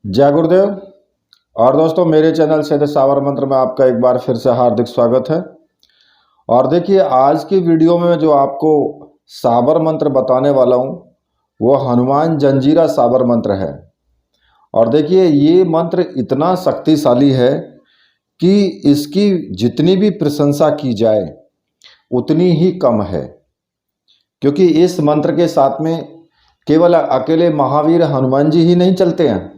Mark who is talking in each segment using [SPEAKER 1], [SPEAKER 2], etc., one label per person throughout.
[SPEAKER 1] जय गुरुदेव। और दोस्तों, मेरे चैनल से सावर मंत्र में आपका एक बार फिर से हार्दिक स्वागत है। और देखिए, आज की वीडियो में जो आपको साबर मंत्र बताने वाला हूँ वो हनुमान जंजीरा साबर मंत्र है। और देखिए, ये मंत्र इतना शक्तिशाली है कि इसकी जितनी भी प्रशंसा की जाए उतनी ही कम है, क्योंकि इस मंत्र के साथ में केवल अकेले महावीर हनुमान जी ही नहीं चलते हैं।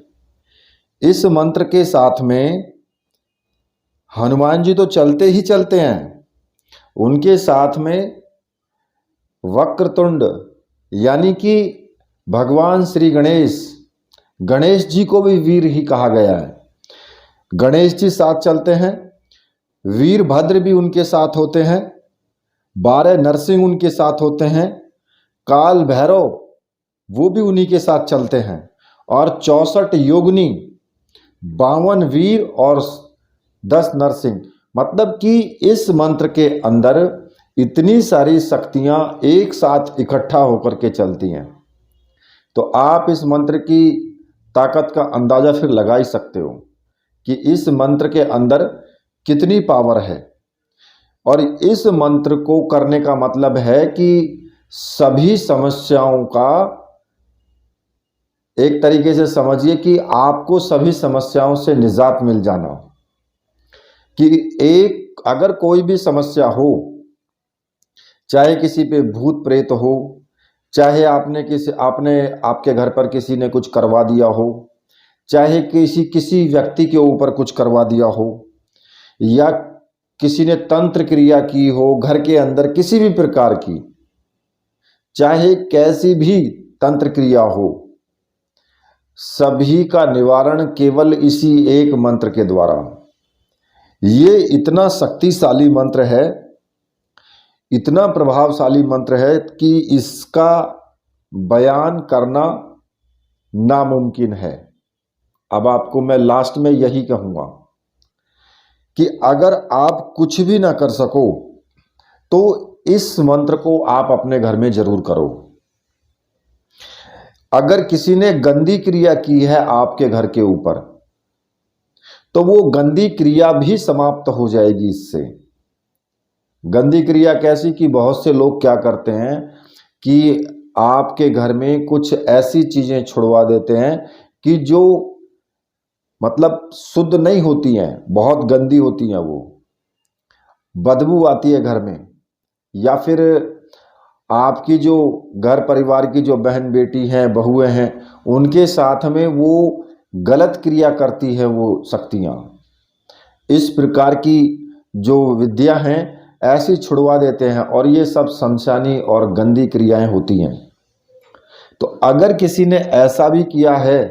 [SPEAKER 1] इस मंत्र के साथ में हनुमान जी तो चलते ही चलते हैं, उनके साथ में वक्रतुंड यानी कि भगवान श्री गणेश, गणेश जी को भी वीर ही कहा गया है। गणेश जी साथ चलते हैं, वीरभद्र भी उनके साथ होते हैं, 12 नरसिंह उनके साथ होते हैं, काल भैरव वो भी उन्हीं के साथ चलते हैं, और 64 योगिनी, 52 वीर और 10 नरसिंह। मतलब कि इस मंत्र के अंदर इतनी सारी शक्तियां एक साथ इकट्ठा होकर के चलती हैं। तो आप इस मंत्र की ताकत का अंदाजा फिर लगा ही सकते हो कि इस मंत्र के अंदर कितनी पावर है। और इस मंत्र को करने का मतलब है कि सभी समस्याओं का, एक तरीके से समझिए कि आपको सभी समस्याओं से निजात मिल जाना। कि एक अगर कोई भी समस्या हो, चाहे किसी पे भूत प्रेत हो, चाहे आपने आपके घर पर किसी ने कुछ करवा दिया हो, चाहे किसी व्यक्ति के ऊपर कुछ करवा दिया हो, या किसी ने तंत्र क्रिया की हो घर के अंदर किसी भी प्रकार की, चाहे कैसी भी तंत्र क्रिया हो, सभी का निवारण केवल इसी एक मंत्र के द्वारा। ये इतना शक्तिशाली मंत्र है, इतना प्रभावशाली मंत्र है कि इसका बयान करना नामुमकिन है। अब आपको मैं लास्ट में यही कहूँगा कि अगर आप कुछ भी ना कर सको तो इस मंत्र को आप अपने घर में जरूर करो। अगर किसी ने गंदी क्रिया की है आपके घर के ऊपर, तो वो गंदी क्रिया भी समाप्त हो जाएगी इससे। गंदी क्रिया कैसी कि बहुत से लोग क्या करते हैं कि आपके घर में कुछ ऐसी चीजें छुड़वा देते हैं कि जो मतलब शुद्ध नहीं होती हैं, बहुत गंदी होती हैं, वो बदबू आती है घर में। या फिर आपकी जो घर परिवार की जो बहन बेटी हैं, बहुएं हैं, उनके साथ में वो गलत क्रिया करती है वो शक्तियाँ। इस प्रकार की जो विद्या हैं ऐसी छुड़वा देते हैं, और ये सब शमशानी और गंदी क्रियाएं होती हैं। तो अगर किसी ने ऐसा भी किया है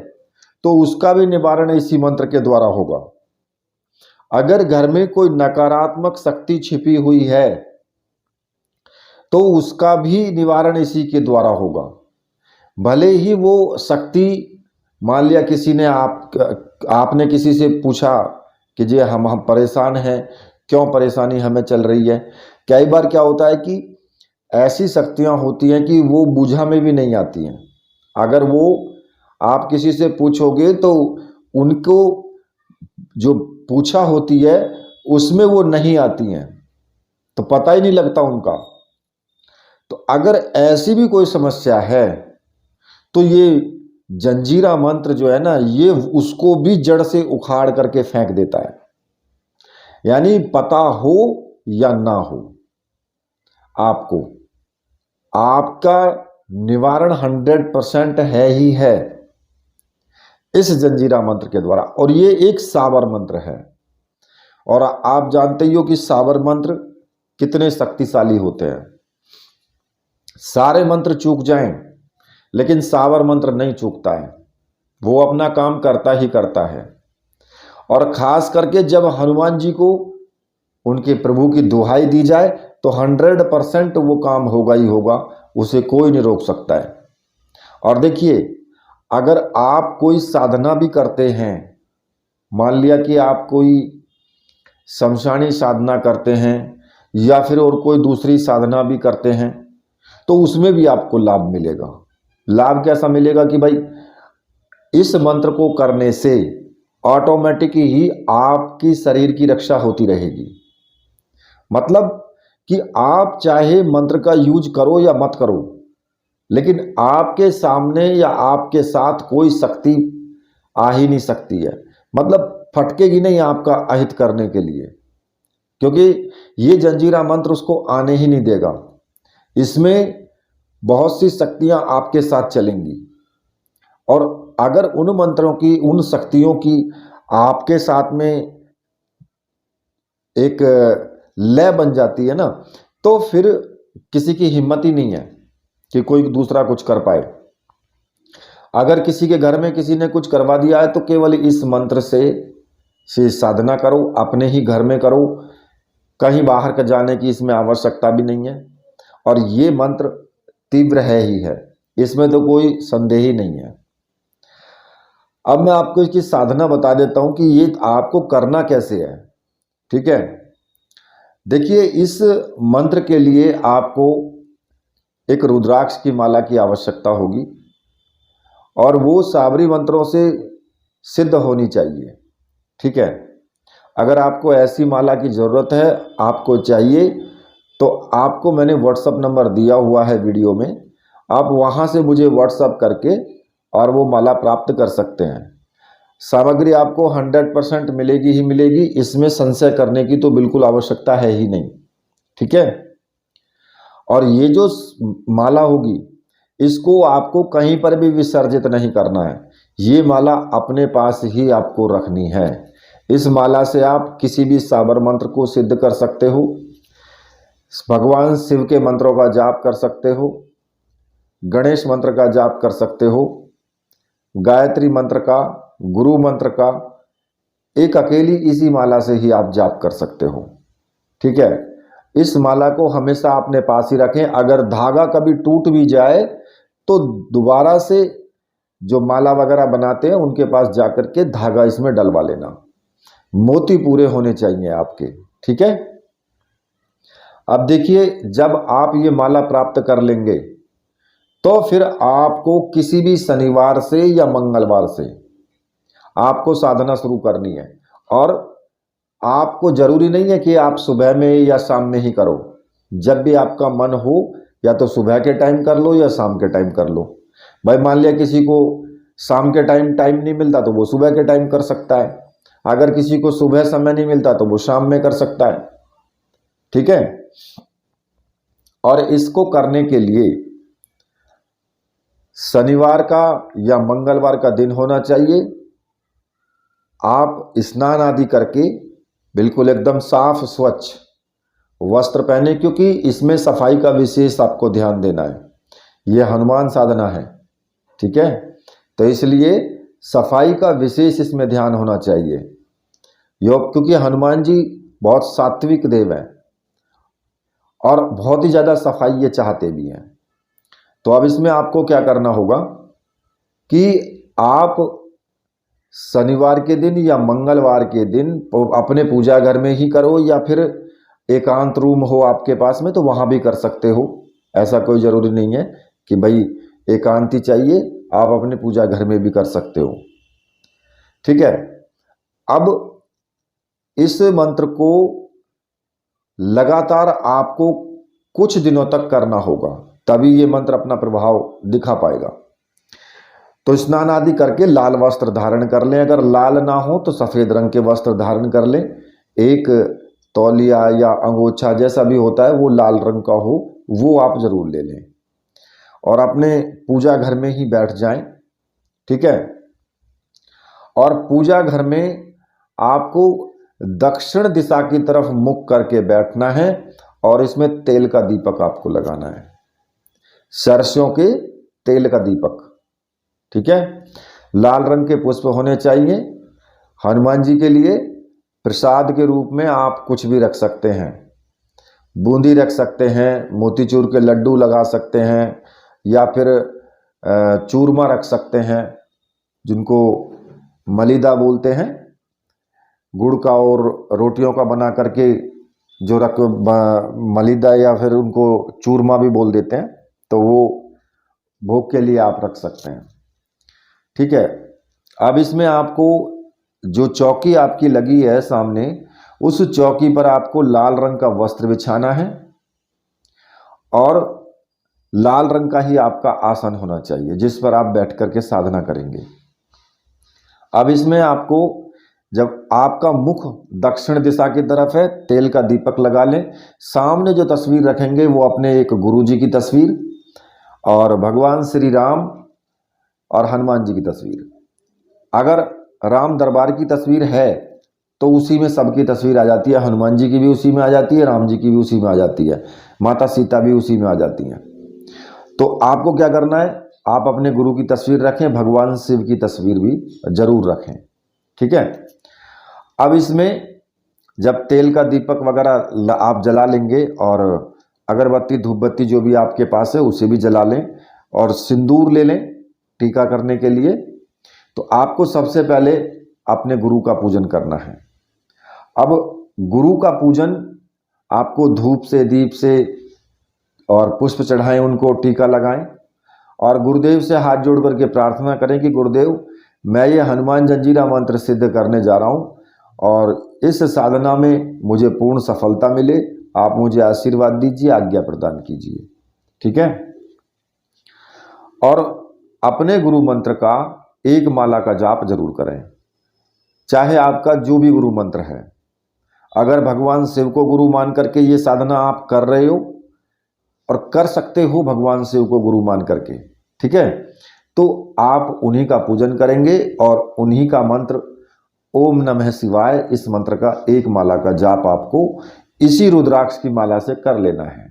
[SPEAKER 1] तो उसका भी निवारण इसी मंत्र के द्वारा होगा। अगर घर में कोई नकारात्मक शक्ति छिपी हुई है तो उसका भी निवारण इसी के द्वारा होगा। भले ही वो शक्ति, मान लिया किसी ने आपने किसी से पूछा कि जी हम परेशान हैं, क्यों परेशानी हमें चल रही है। कई बार क्या होता है कि ऐसी शक्तियां होती हैं कि वो बूझा में भी नहीं आती हैं। अगर वो आप किसी से पूछोगे तो उनको जो पूछा होती है उसमें वो नहीं आती हैं, तो पता ही नहीं लगता उनका। तो अगर ऐसी भी कोई समस्या है तो ये जंजीरा मंत्र जो है ना, ये उसको भी जड़ से उखाड़ करके फेंक देता है। यानी पता हो या ना हो, आपको आपका निवारण 100% है ही है इस जंजीरा मंत्र के द्वारा। और ये एक साबर मंत्र है, और आप जानते ही हो कि साबर मंत्र कितने शक्तिशाली होते हैं। सारे मंत्र चूक जाएं लेकिन साबर मंत्र नहीं चूकता है, वो अपना काम करता ही करता है। और खास करके जब हनुमान जी को उनके प्रभु की दुहाई दी जाए तो 100% वो काम होगा ही होगा, उसे कोई नहीं रोक सकता है। और देखिए, अगर आप कोई साधना भी करते हैं, मान लिया कि आप कोई शमशानी साधना करते हैं या फिर और कोई दूसरी साधना भी करते हैं, तो उसमें भी आपको लाभ मिलेगा। लाभ कैसा मिलेगा कि भाई इस मंत्र को करने से ऑटोमेटिक ही आपकी शरीर की रक्षा होती रहेगी। मतलब कि आप चाहे मंत्र का यूज करो या मत करो, लेकिन आपके सामने या आपके साथ कोई शक्ति आ ही नहीं सकती है। मतलब फटकेगी नहीं आपका अहित करने के लिए, क्योंकि ये जंजीरा मंत्र उसको आने ही नहीं देगा। इसमें बहुत सी शक्तियां आपके साथ चलेंगी, और अगर उन मंत्रों की, उन शक्तियों की आपके साथ में एक लय बन जाती है ना, तो फिर किसी की हिम्मत ही नहीं है कि कोई दूसरा कुछ कर पाए। अगर किसी के घर में किसी ने कुछ करवा दिया है तो केवल इस मंत्र से साधना करो, अपने ही घर में करो, कहीं बाहर का जाने की इसमें आवश्यकता भी नहीं है। और ये मंत्र तीव्र है ही है, इसमें तो कोई संदेह ही नहीं है। अब मैं आपको इसकी साधना बता देता हूं कि ये आपको करना कैसे है। ठीक है, देखिए, इस मंत्र के लिए आपको एक रुद्राक्ष की माला की आवश्यकता होगी, और वो साबरी मंत्रों से सिद्ध होनी चाहिए। ठीक है, अगर आपको ऐसी माला की ज़रूरत है, आपको चाहिए, तो आपको मैंने व्हाट्सअप नंबर दिया हुआ है वीडियो में, आप वहाँ से मुझे व्हाट्सअप करके और वो माला प्राप्त कर सकते हैं। सामग्री आपको 100% मिलेगी ही मिलेगी, इसमें संशय करने की तो बिल्कुल आवश्यकता है ही नहीं। ठीक है, और ये जो माला होगी, इसको आपको कहीं पर भी विसर्जित नहीं करना है, ये माला अपने पास ही आपको रखनी है। इस माला से आप किसी भी साबर मंत्र को सिद्ध कर सकते हो, भगवान शिव के मंत्रों का जाप कर सकते हो, गणेश मंत्र का जाप कर सकते हो, गायत्री मंत्र का, गुरु मंत्र का, एक अकेली इसी माला से ही आप जाप कर सकते हो। ठीक है, इस माला को हमेशा अपने पास ही रखें। अगर धागा कभी टूट भी जाए तो दोबारा से जो माला वगैरह बनाते हैं उनके पास जाकर के धागा इसमें डलवा लेना। मोती पूरे होने चाहिए आपके। ठीक है, अब देखिए, जब आप ये माला प्राप्त कर लेंगे तो फिर आपको किसी भी शनिवार से या मंगलवार से आपको साधना शुरू करनी है। और आपको जरूरी नहीं है कि आप सुबह में या शाम में ही करो, जब भी आपका मन हो, या तो सुबह के टाइम कर लो या शाम के टाइम कर लो। भाई मान लिया किसी को शाम के टाइम नहीं मिलता तो वो सुबह के टाइम कर सकता है, अगर किसी को सुबह समय नहीं मिलता तो वो शाम में कर सकता है। ठीक है, और इसको करने के लिए शनिवार का या मंगलवार का दिन होना चाहिए। आप स्नान आदि करके बिल्कुल एकदम साफ स्वच्छ वस्त्र पहने, क्योंकि इसमें सफाई का विशेष आपको ध्यान देना है। यह हनुमान साधना है। ठीक है, तो इसलिए सफाई का विशेष इसमें ध्यान होना चाहिए। क्योंकि हनुमान जी बहुत सात्विक देव हैं और बहुत ही ज़्यादा सफाई ये चाहते भी हैं। तो अब इसमें आपको क्या करना होगा कि आप शनिवार के दिन या मंगलवार के दिन अपने पूजा घर में ही करो, या फिर एकांत रूम हो आपके पास में तो वहाँ भी कर सकते हो। ऐसा कोई ज़रूरी नहीं है कि भाई एकांती चाहिए, आप अपने पूजा घर में भी कर सकते हो। ठीक है, अब इस मंत्र को लगातार आपको कुछ दिनों तक करना होगा, तभी ये मंत्र अपना प्रभाव दिखा पाएगा। तो स्नान आदि करके लाल वस्त्र धारण कर लें, अगर लाल ना हो तो सफ़ेद रंग के वस्त्र धारण कर लें। एक तौलिया या अंगोछा जैसा भी होता है वो लाल रंग का हो, वो आप जरूर ले लें, और अपने पूजा घर में ही बैठ जाएं। ठीक है, और पूजा घर में आपको दक्षिण दिशा की तरफ मुख करके बैठना है, और इसमें तेल का दीपक आपको लगाना है, सरसों के तेल का दीपक। ठीक है, लाल रंग के पुष्प होने चाहिए। हनुमान जी के लिए प्रसाद के रूप में आप कुछ भी रख सकते हैं, बूंदी रख सकते हैं, मोतीचूर के लड्डू लगा सकते हैं, या फिर चूरमा रख सकते हैं, जिनको मलीदा बोलते हैं, गुड़ का और रोटियों का बना करके जो रख मलीदा, या फिर उनको चूरमा भी बोल देते हैं, तो वो भोग के लिए आप रख सकते हैं। ठीक है, अब इसमें आपको जो चौकी आपकी लगी है सामने, उस चौकी पर आपको लाल रंग का वस्त्र बिछाना है और लाल रंग का ही आपका आसन होना चाहिए जिस पर आप बैठ करके साधना करेंगे। अब इसमें आपको, जब आपका मुख दक्षिण दिशा की तरफ है, तेल का दीपक लगा लें। सामने जो तस्वीर रखेंगे वो अपने एक गुरु जी की तस्वीर और भगवान श्री राम और हनुमान जी की तस्वीर। अगर राम दरबार की तस्वीर है तो उसी में सबकी तस्वीर आ जाती है, हनुमान जी की भी उसी में आ जाती है, राम जी की भी उसी में आ जाती है, माता सीता भी उसी में आ जाती हैं। तो आपको क्या करना है, आप अपने गुरु की तस्वीर रखें, भगवान शिव की तस्वीर भी जरूर रखें, ठीक है। अब इसमें जब तेल का दीपक वगैरह आप जला लेंगे और अगरबत्ती धूप बत्ती जो भी आपके पास है उसे भी जला लें और सिंदूर ले लें टीका करने के लिए, तो आपको सबसे पहले अपने गुरु का पूजन करना है। अब गुरु का पूजन आपको धूप से, दीप से और पुष्प चढ़ाएं, उनको टीका लगाएं और गुरुदेव से हाथ जोड़ करके प्रार्थना करें कि गुरुदेव, मैं ये हनुमान जंजीरा मंत्र सिद्ध करने जा रहा हूँ और इस साधना में मुझे पूर्ण सफलता मिले, आप मुझे आशीर्वाद दीजिए, आज्ञा प्रदान कीजिए, ठीक है। और अपने गुरु मंत्र का एक माला का जाप जरूर करें, चाहे आपका जो भी गुरु मंत्र है। अगर भगवान शिव को गुरु मान करके ये साधना आप कर रहे हो और कर सकते हो भगवान शिव को गुरु मान करके, ठीक है, तो आप उन्हीं का पूजन करेंगे और उन्हीं का मंत्र ओम नमः शिवाय, इस मंत्र का एक माला का जाप आपको इसी रुद्राक्ष की माला से कर लेना है,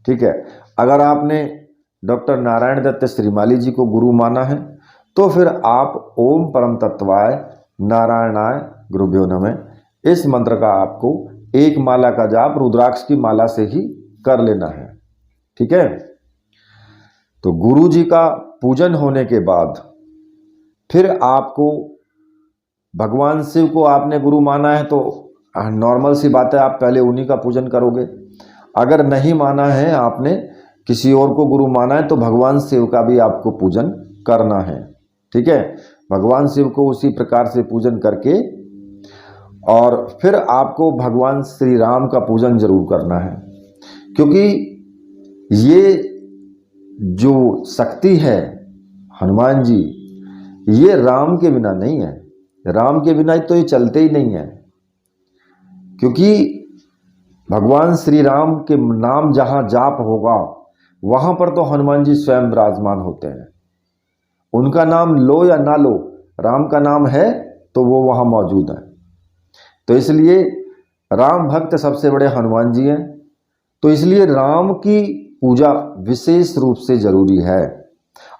[SPEAKER 1] ठीक है। अगर आपने डॉक्टर नारायण दत्त श्रीमाली जी को गुरु माना है तो फिर आप ओम परम तत्वाय नारायणाय गुरुभ्यो नमः, इस मंत्र का आपको एक माला का जाप रुद्राक्ष की माला से ही कर लेना है, ठीक है। तो गुरु जी का पूजन होने के बाद फिर आपको, भगवान शिव को आपने गुरु माना है तो नॉर्मल सी बात है, आप पहले उन्हीं का पूजन करोगे। अगर नहीं माना है, आपने किसी और को गुरु माना है, तो भगवान शिव का भी आपको पूजन करना है, ठीक है। भगवान शिव को उसी प्रकार से पूजन करके और फिर आपको भगवान श्री राम का पूजन जरूर करना है, क्योंकि ये जो शक्ति है हनुमान जी, ये राम के बिना नहीं है, राम के बिना तो ये चलते ही नहीं है। क्योंकि भगवान श्री राम के नाम जहां जाप होगा वहां पर तो हनुमान जी स्वयं विराजमान होते हैं। उनका नाम लो या ना लो, राम का नाम है तो वो वहां मौजूद है। तो इसलिए राम भक्त सबसे बड़े हनुमान जी हैं, तो इसलिए राम की पूजा विशेष रूप से जरूरी है।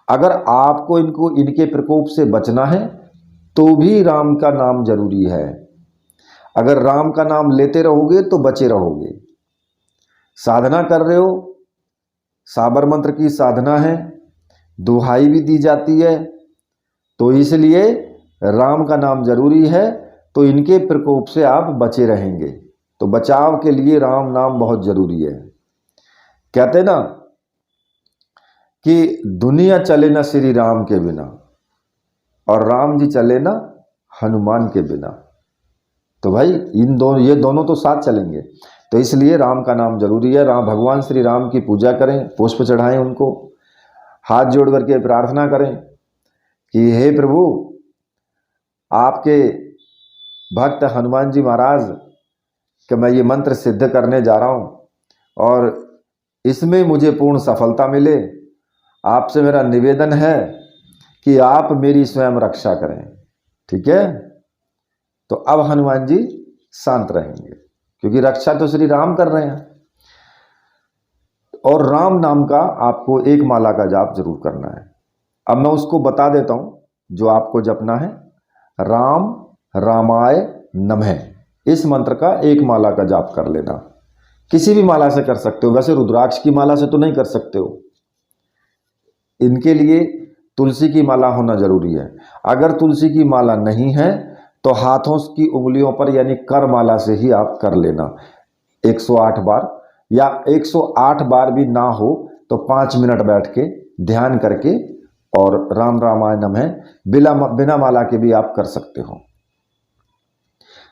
[SPEAKER 1] अगर आपको इनके प्रकोप से बचना है तो भी राम का नाम जरूरी है। अगर राम का नाम लेते रहोगे तो बचे रहोगे। साधना कर रहे हो, साबर मंत्र की साधना है, दुहाई भी दी जाती है, तो इसलिए राम का नाम जरूरी है, तो इनके प्रकोप से आप बचे रहेंगे। तो बचाव के लिए राम नाम बहुत जरूरी है। कहते ना कि दुनिया चले ना श्री राम के बिना और राम जी चले ना हनुमान के बिना। तो भाई ये दोनों तो साथ चलेंगे, तो इसलिए राम का नाम जरूरी है। राम, भगवान श्री राम की पूजा करें, पुष्प चढ़ाएं, उनको हाथ जोड़ करके प्रार्थना करें कि हे प्रभु, आपके भक्त हनुमान जी महाराज कि मैं ये मंत्र सिद्ध करने जा रहा हूं और इसमें मुझे पूर्ण सफलता मिले। आपसे मेरा निवेदन है कि आप मेरी स्वयं रक्षा करें, ठीक है। तो अब हनुमान जी शांत रहेंगे, क्योंकि रक्षा तो श्री राम कर रहे हैं। और राम नाम का आपको एक माला का जाप जरूर करना है। अब मैं उसको बता देता हूं जो आपको जपना है। राम रामाय नमः, इस मंत्र का एक माला का जाप कर लेना। किसी भी माला से कर सकते हो, वैसे रुद्राक्ष की माला से तो नहीं कर सकते हो, इनके लिए तुलसी की माला होना जरूरी है। अगर तुलसी की माला नहीं है तो हाथों की उंगलियों पर यानी कर माला से ही आप कर लेना 108 बार, या 108 बार भी ना हो तो 5 मिनट बैठ के ध्यान करके और राम रामायणम है, बिना माला के भी आप कर सकते हो।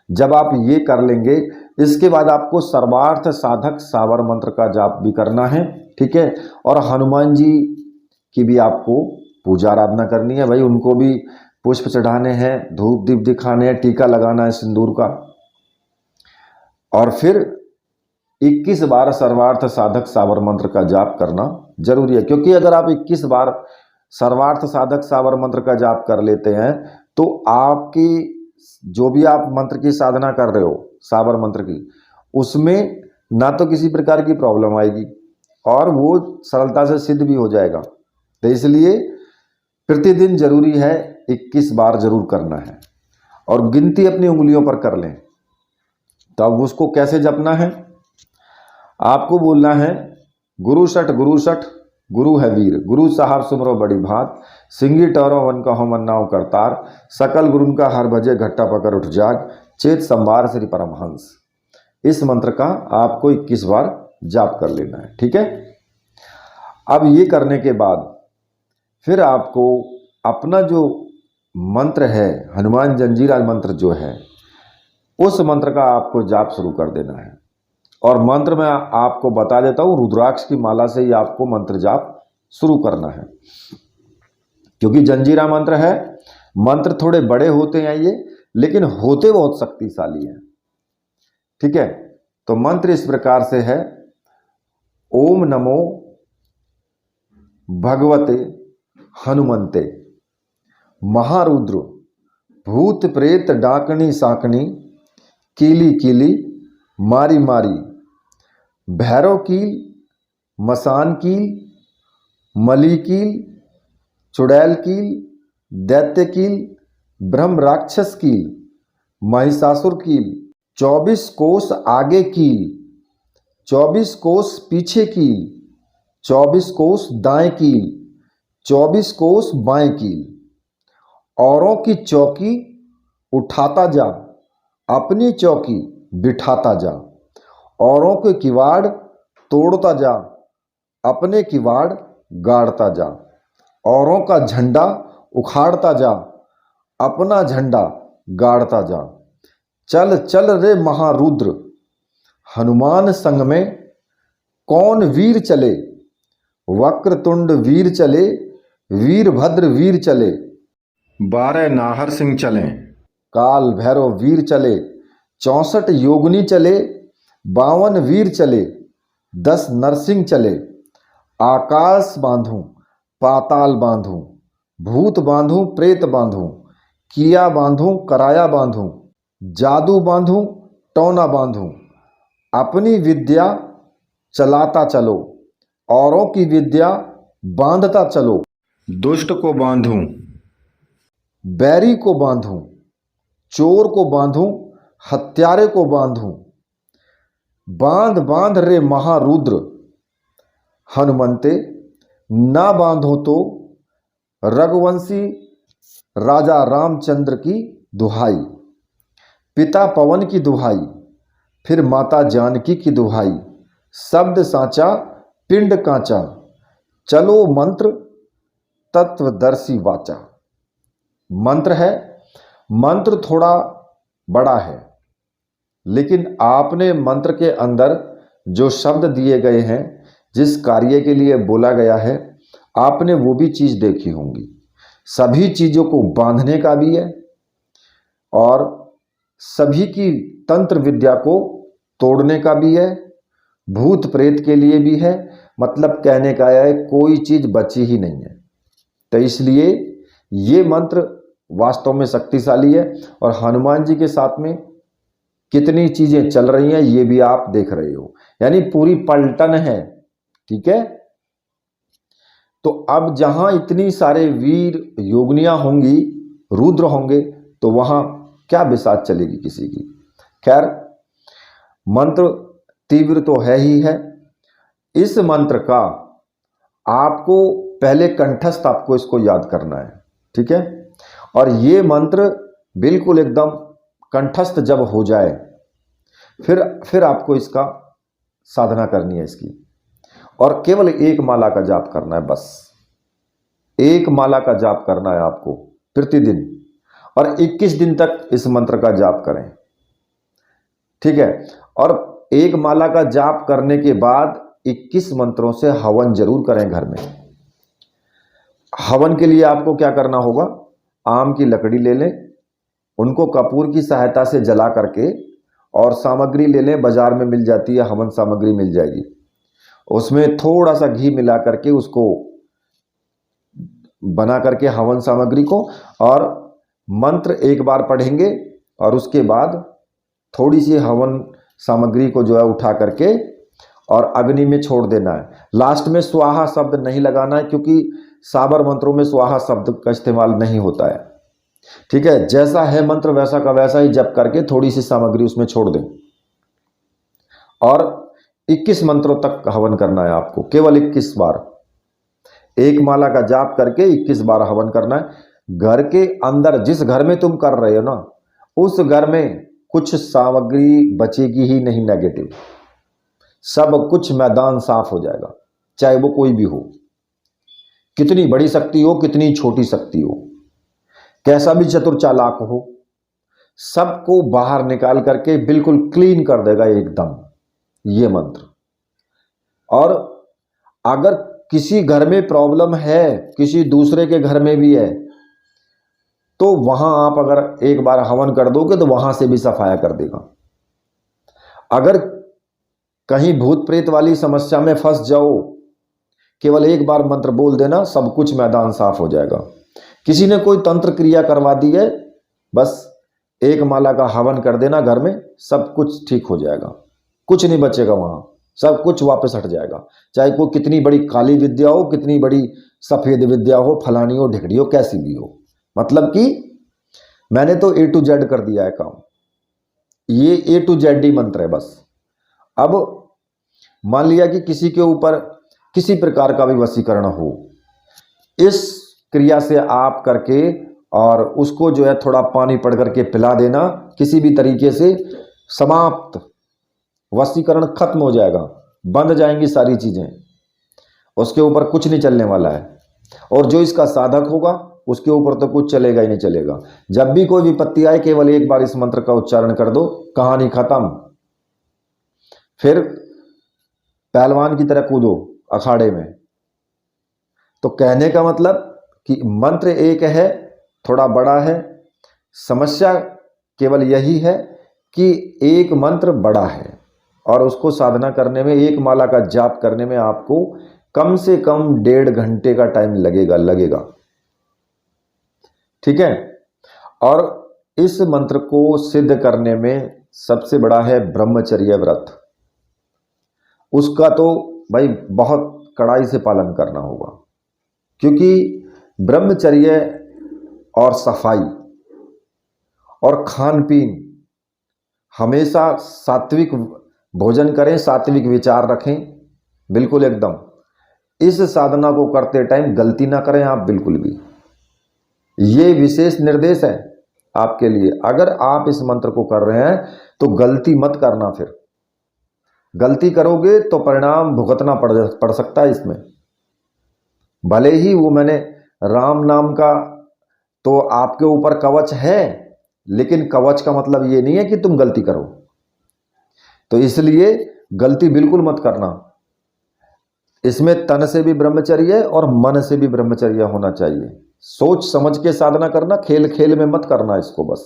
[SPEAKER 1] जब आप ये कर लेंगे, इसके बाद आपको सर्वार्थ साधक सावर मंत्र का जाप भी करना है, ठीक है। और हनुमान जी की भी आपको पूजा आराधना करनी है भाई, उनको भी पुष्प चढ़ाने हैं, धूप दीप दिखाने हैं, टीका लगाना है सिंदूर का। और फिर 21 बार सर्वार्थ साधक सावर मंत्र का जाप करना जरूरी है, क्योंकि अगर आप 21 बार सर्वार्थ साधक सावर मंत्र का जाप कर लेते हैं तो आपकी जो भी आप मंत्र की साधना कर रहे हो सावर मंत्र की, उसमें ना तो किसी प्रकार की प्रॉब्लम आएगी और वो सरलता से सिद्ध भी हो जाएगा। तो इसलिए प्रतिदिन जरूरी है 21 बार जरूर करना है, और गिनती अपनी उंगलियों पर कर लें। तो अब उसको कैसे जपना है, आपको बोलना है गुरु सठ गुरु है वीर, गुरु साहब सुमरो बड़ी भात, सिंगी टहरो वन कहो मन्नाओ करतार, सकल गुरुन का हर भजे घट्टा पकड़ उठ जाग, चेत संभार श्री परमहंस। इस मंत्र का आपको 21 बार जाप कर लेना है, ठीक है। अब ये करने के बाद फिर आपको अपना जो मंत्र है, हनुमान जंजीरा मंत्र जो है, उस मंत्र का आपको जाप शुरू कर देना है। और मंत्र मैं आपको बता देता हूँ, रुद्राक्ष की माला से ही आपको मंत्र जाप शुरू करना है, क्योंकि जंजीरा मंत्र है। मंत्र थोड़े बड़े होते हैं ये, लेकिन होते बहुत शक्तिशाली हैं, ठीक है। तो मंत्र इस प्रकार से है, ओम नमो भगवते हनुमंते, महारुद्र भूत प्रेत डाकनी साकनी, कीली कीली मारी मारी, भैरव कील मसान कील, मली कील, चुड़ैल कील, दैत्य कील, ब्रह्म राक्षस कील, महिषासुर कील, 24 कोस आगे कील, 24 कोस पीछे कील, 24 कोस दाएं कील, 24 कोस बाएं कील, औरों की चौकी उठाता जा, अपनी चौकी बिठाता जा, औरों के किवाड़ तोड़ता जा, अपने किवाड़ गाड़ता जा, औरों का झंडा उखाड़ता जा, अपना झंडा गाड़ता जा, चल चल रे महारुद्र, हनुमान संग में कौन वीर चले, वक्रतुंड वीर चले, वीरभद्र वीर चले, 12 नाहर सिंह चलें, काल भैरव वीर चले, 64 योगिनी चले, 52 वीर चले, 10 नरसिंह चले, आकाश बांधूं पाताल बांधूं, भूत बांधूं प्रेत बांधूं, किया बांधूं कराया बांधूं, जादू बांधूं टौना बांधूं, अपनी विद्या चलाता चलो, औरों की विद्या बांधता चलो, दुष्ट को बांधूं बैरी को बांधूं, चोर को बांधूं हत्यारे को बांधूं, बांध बांध रे महारुद्र हनुमंते, ना बांधो तो रघुवंशी राजा रामचंद्र की दुहाई, पिता पवन की दुहाई, फिर माता जानकी की दुहाई, शब्द साचा पिंड कांचा, चलो मंत्र तत्वदर्शी वाचा। मंत्र है, मंत्र थोड़ा बड़ा है, लेकिन आपने मंत्र के अंदर जो शब्द दिए गए हैं, जिस कार्य के लिए बोला गया है, आपने वो भी चीज़ देखी होंगी। सभी चीज़ों को बांधने का भी है और सभी की तंत्र विद्या को तोड़ने का भी है, भूत प्रेत के लिए भी है। मतलब कहने का है कोई चीज़ बची ही नहीं है। तो इसलिए ये मंत्र वास्तव में शक्तिशाली है और हनुमान जी के साथ में कितनी चीज़ें चल रही हैं ये भी आप देख रहे हो, यानी पूरी पलटन है, ठीक है। तो अब जहां इतनी सारे वीर योगनियां होंगी, रुद्र होंगे, तो वहां क्या बिसात चलेगी किसी की। खैर, मंत्र तीव्र तो है ही है। इस मंत्र का आपको पहले कंठस्थ आपको इसको याद करना है, ठीक है। और ये मंत्र बिल्कुल एकदम कंठस्थ जब हो जाए फिर आपको इसका साधना करनी है इसकी, और केवल एक माला का जाप करना है बस। एक माला का जाप करना है आपको प्रतिदिन, और 21 दिन तक इस मंत्र का जाप करें। ठीक है। और एक माला का जाप करने के बाद 21 मंत्रों से हवन जरूर करें घर में। हवन के लिए आपको क्या करना होगा, आम की लकड़ी ले लें, उनको कपूर की सहायता से जला करके, और सामग्री ले लें, बाजार में मिल जाती है, हवन सामग्री मिल जाएगी, उसमें थोड़ा सा घी मिला करके उसको बना करके हवन सामग्री को, और मंत्र एक बार पढ़ेंगे, और उसके बाद थोड़ी सी हवन सामग्री को जो है उठा करके और अग्नि में छोड़ देना है। लास्ट में स्वाहा शब्द नहीं लगाना है, क्योंकि साबर मंत्रों में स्वाहा शब्द का इस्तेमाल नहीं होता है। ठीक है। जैसा है मंत्र वैसा का वैसा ही जप करके थोड़ी सी सामग्री उसमें छोड़ दें, और 21 मंत्रों तक हवन करना है आपको, केवल 21 बार। एक माला का जाप करके 21 बार हवन करना है। घर के अंदर जिस घर में तुम कर रहे हो ना, उस घर में कुछ सामग्री बचेगी ही नहीं नेगेटिव, सब कुछ मैदान साफ हो जाएगा, चाहे वो कोई भी हो, कितनी बड़ी शक्ति हो, कितनी छोटी शक्ति हो, कैसा भी चतुर चालाक हो, सबको बाहर निकाल करके बिल्कुल क्लीन कर देगा एकदम ये मंत्र। और अगर किसी घर में प्रॉब्लम है, किसी दूसरे के घर में भी है, तो वहां आप अगर एक बार हवन कर दोगे तो वहां से भी सफाया कर देगा। अगर कहीं भूत प्रेत वाली समस्या में फंस जाओ, केवल एक बार मंत्र बोल देना, सब कुछ मैदान साफ हो जाएगा। किसी ने कोई तंत्र क्रिया करवा दी है, बस एक माला का हवन कर देना घर में, सब कुछ ठीक हो जाएगा, कुछ नहीं बचेगा वहां, सब कुछ वापस हट जाएगा। चाहे कोई कितनी बड़ी काली विद्या हो, कितनी बड़ी सफेद विद्या हो, फलानी हो, ढिकड़ी हो, कैसी भी हो, मतलब कि मैंने तो A to Z कर दिया है काम। ये A to Z ही मंत्र है बस। अब मान लिया कि किसी के ऊपर किसी प्रकार का भी वशीकरण हो, इस क्रिया से आप करके और उसको जो है थोड़ा पानी पड़ करके पिला देना, किसी भी तरीके से समाप्त, वशीकरण खत्म हो जाएगा, बंद जाएंगी सारी चीजें, उसके ऊपर कुछ नहीं चलने वाला है। और जो इसका साधक होगा उसके ऊपर तो कुछ चलेगा ही नहीं चलेगा। जब भी कोई विपत्ति आए, केवल एक बार इस मंत्र का उच्चारण कर दो, कहानी खत्म। फिर पहलवान की तरह कूदो अखाड़े में। तो कहने का मतलब कि मंत्र एक है, थोड़ा बड़ा है, समस्या केवल यही है कि एक मंत्र बड़ा है, और उसको साधना करने में, एक माला का जाप करने में आपको कम से कम 1.5 घंटे का टाइम लगेगा। ठीक है। और इस मंत्र को सिद्ध करने में सबसे बड़ा है ब्रह्मचर्य व्रत। उसका तो भाई बहुत कड़ाई से पालन करना होगा, क्योंकि ब्रह्मचर्य और सफाई और खान पीन, हमेशा सात्विक भोजन करें, सात्विक विचार रखें, बिल्कुल एकदम। इस साधना को करते टाइम गलती ना करें आप बिल्कुल भी। ये विशेष निर्देश है आपके लिए। अगर आप इस मंत्र को कर रहे हैं तो गलती मत करना, फिर गलती करोगे तो परिणाम भुगतना पड़ सकता है इसमें। भले ही वो मैंने राम नाम का तो आपके ऊपर कवच है, लेकिन कवच का मतलब ये नहीं है कि तुम गलती करो। तो इसलिए गलती बिल्कुल मत करना। इसमें तन से भी ब्रह्मचर्य और मन से भी ब्रह्मचर्य होना चाहिए। सोच समझ के साधना करना, खेल खेल में मत करना इसको बस।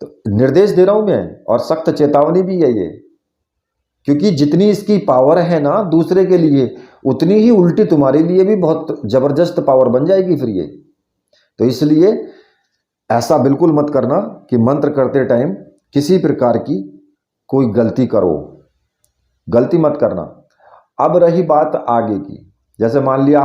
[SPEAKER 1] तो निर्देश दे रहा हूं मैं, और सख्त चेतावनी भी है ये, क्योंकि जितनी इसकी पावर है ना दूसरे के लिए, उतनी ही उल्टी तुम्हारे लिए भी बहुत जबरदस्त पावर बन जाएगी फिर ये। तो इसलिए ऐसा बिल्कुल मत करना कि मंत्र करते टाइम किसी प्रकार की कोई गलती करो, गलती मत करना। अब रही बात आगे की, जैसे मान लिया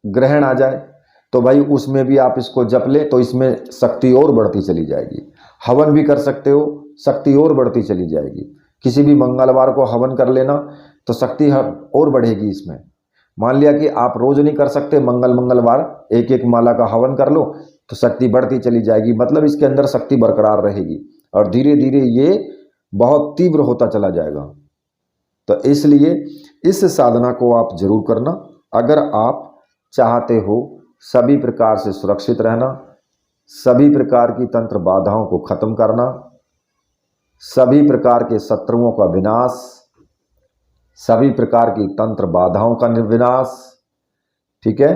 [SPEAKER 1] ग्रहण आ जाए, तो भाई उसमें भी आप इसको जप ले तो इसमें शक्ति और बढ़ती चली जाएगी। हवन भी कर सकते हो, शक्ति और बढ़ती चली जाएगी। किसी भी मंगलवार को हवन कर लेना तो शक्ति और बढ़ेगी इसमें। मान लिया कि आप रोज नहीं कर सकते, मंगलवार एक एक माला का हवन कर लो तो शक्ति बढ़ती चली जाएगी, मतलब इसके अंदर शक्ति बरकरार रहेगी और धीरे धीरे ये बहुत तीव्र होता चला जाएगा। तो इसलिए इस साधना को आप जरूर करना। अगर आप चाहते हो सभी प्रकार से सुरक्षित रहना, सभी प्रकार की तंत्र बाधाओं को खत्म करना, सभी प्रकार के शत्रुओं का विनाश, सभी प्रकार की तंत्र बाधाओं का विनाश। ठीक है,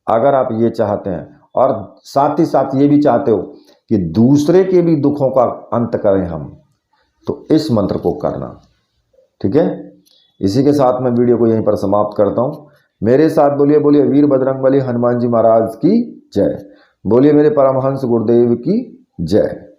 [SPEAKER 1] अगर आप ये चाहते हैं और साथ ही साथ ये भी चाहते हो कि दूसरे के भी दुखों का अंत करें हम, तो इस मंत्र को करना। ठीक है, इसी के साथ मैं वीडियो को यहीं पर समाप्त करता हूं। मेरे साथ बोलिए बोलिए वीर बजरंगबली हनुमान जी महाराज की जय, बोलिए मेरे परमहंस गुरुदेव की जय।